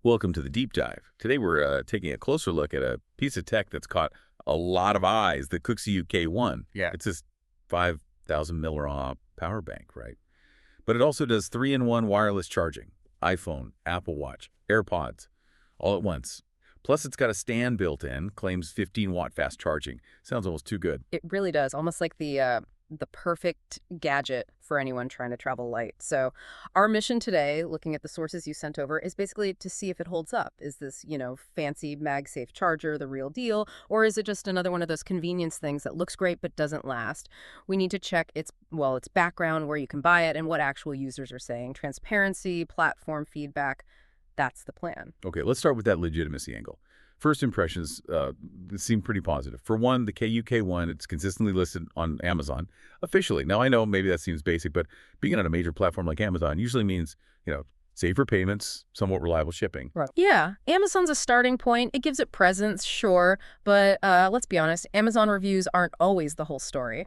Welcome to the deep dive. Today we're taking a closer look at a piece of tech that's caught a lot of eyes, the Kuxiu K1. Yeah. It's this 5,000 milliamp power bank, right? But it also does 3-in-1 wireless charging, iPhone, Apple Watch, AirPods, all at once. Plus it's got a stand built in, claims 15-watt fast charging. Sounds almost too good. It really does, almost like the perfect gadget for anyone trying to travel light. So our mission today, looking at the sources you sent over, is basically to see if it holds up. Is this, fancy MagSafe charger the real deal, or is it just another one of those convenience things that looks great but doesn't last? We need to check its background, where you can buy it, and what actual users are saying. Transparency, platform feedback, that's the plan. Okay, let's start with that legitimacy angle. First impressions seem pretty positive. For one, the KUK1, it's consistently listed on Amazon officially. Now, I know maybe that seems basic, but being on a major platform like Amazon usually means, safer payments, somewhat reliable shipping. Right. Yeah, Amazon's a starting point. It gives it presence, sure, but let's be honest, Amazon reviews aren't always the whole story.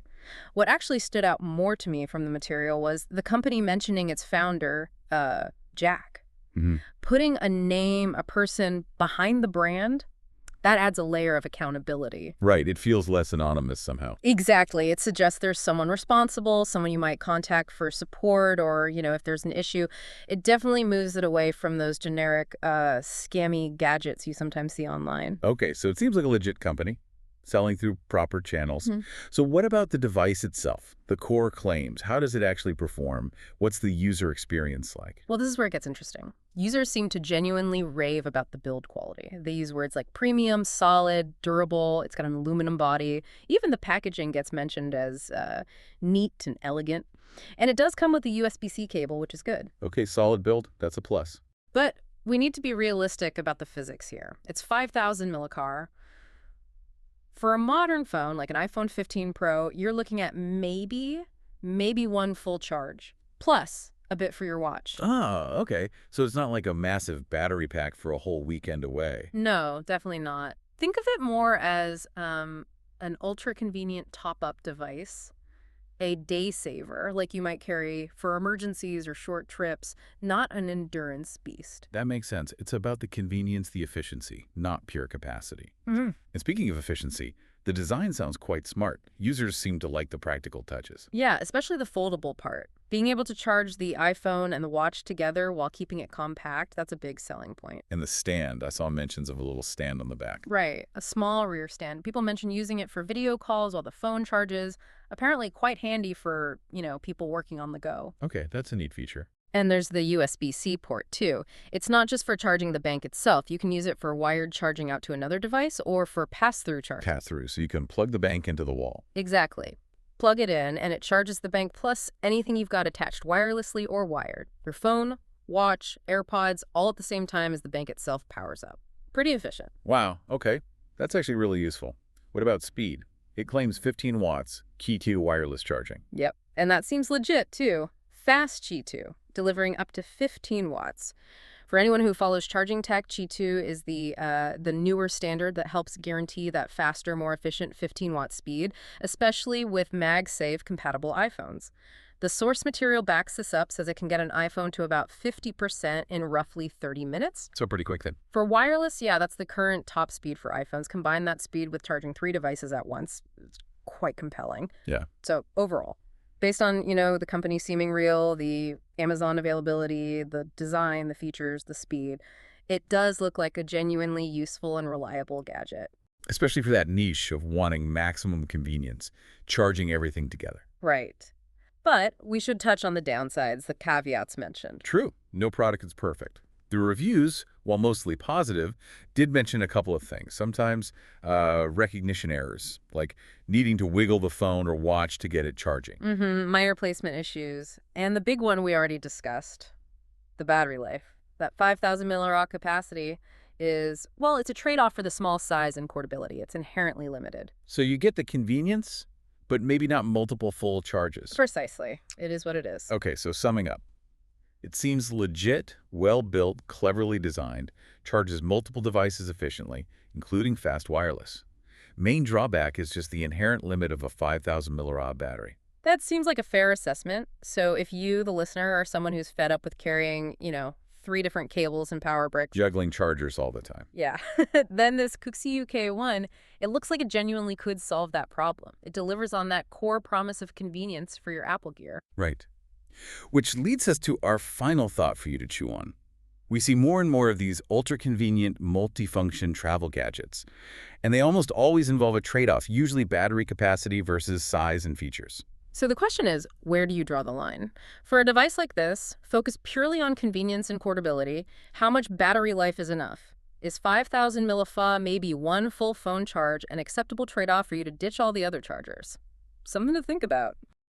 What actually stood out more to me from the material was the company mentioning its founder, Jack. Putting a name, a person behind the brand, that adds a layer of accountability. Right. It feels less anonymous somehow. Exactly. It suggests there's someone responsible, someone you might contact for support, or, if there's an issue. It definitely moves it away from those generic, scammy gadgets you sometimes see online. Okay, so it seems like a legit company, selling through proper channels. So what about the device itself, the core claims? How does it actually perform? What's the user experience like? Well, this is where it gets interesting. Users seem to genuinely rave about the build quality. They use words like premium, solid, durable. It's got an aluminum body. Even the packaging gets mentioned as neat and elegant. And it does come with a USB-C cable, which is good. Okay, solid build. That's a plus. But we need to be realistic about the physics here. It's 5,000 millicar. For a modern phone, like an iPhone 15 Pro, you're looking at maybe one full charge, plus a bit for your watch. Oh, okay. So it's not like a massive battery pack for a whole weekend away. No, definitely not. Think of it more as an ultra-convenient top-up device, a day saver, like you might carry for emergencies or short trips, not an endurance beast. That makes sense. It's about the convenience, the efficiency, not pure capacity. And speaking of efficiency, the design sounds quite smart. Users seem to like the practical touches. Yeah, especially the foldable part. Being able to charge the iPhone and the watch together while keeping it compact, that's a big selling point. And the stand, I saw mentions of a little stand on the back. Right, a small rear stand. People mention using it for video calls while the phone charges. Apparently quite handy for, people working on the go. Okay, that's a neat feature. And there's the USB-C port, too. It's not just for charging the bank itself. You can use it for wired charging out to another device or for pass-through charging. Pass-through, so you can plug the bank into the wall. Exactly. Plug it in, and it charges the bank plus anything you've got attached wirelessly or wired. Your phone, watch, AirPods, all at the same time as the bank itself powers up. Pretty efficient. Wow, okay. That's actually really useful. What about speed? It claims 15 watts, Qi2 wireless charging. Yep, and that seems legit, too. Fast Qi2, delivering up to 15 watts. For anyone who follows charging tech, Qi2 is the newer standard that helps guarantee that faster, more efficient 15-watt speed, especially with MagSafe compatible iPhones. The source material backs this up, says it can get an iPhone to about 50% in roughly 30 minutes. So pretty quick then. For wireless, yeah, that's the current top speed for iPhones. Combine that speed with charging 3 devices at once. It's quite compelling. Yeah. So overall, based on, the company seeming real, the Amazon availability, the design, the features, the speed, it does look like a genuinely useful and reliable gadget. Especially for that niche of wanting maximum convenience, charging everything together. Right. But we should touch on the downsides, the caveats mentioned. True. No product is perfect. The reviews, while mostly positive, did mention a couple of things. Sometimes recognition errors, like needing to wiggle the phone or watch to get it charging. Minor placement issues. And the big one we already discussed, the battery life. That 5,000 milliamp capacity is, it's a trade-off for the small size and portability. It's inherently limited. So you get the convenience, but maybe not multiple full charges. Precisely. It is what it is. Okay, so summing up. It seems legit, well-built, cleverly designed, charges multiple devices efficiently, including fast wireless. Main drawback is just the inherent limit of a 5,000 milliamp battery. That seems like a fair assessment. So if you, the listener, are someone who's fed up with carrying, 3 different cables and power bricks. Juggling chargers all the time. Yeah. Then this Kuxiu K1, it looks like it genuinely could solve that problem. It delivers on that core promise of convenience for your Apple Gear. Right. Which leads us to our final thought for you to chew on. We see more and more of these ultra-convenient, multifunction travel gadgets, and they almost always involve a trade-off, usually battery capacity versus size and features. So the question is, where do you draw the line? For a device like this, focus purely on convenience and portability. How much battery life is enough? Is 5,000 milliamp, maybe one full phone charge, an acceptable trade-off for you to ditch all the other chargers? Something to think about.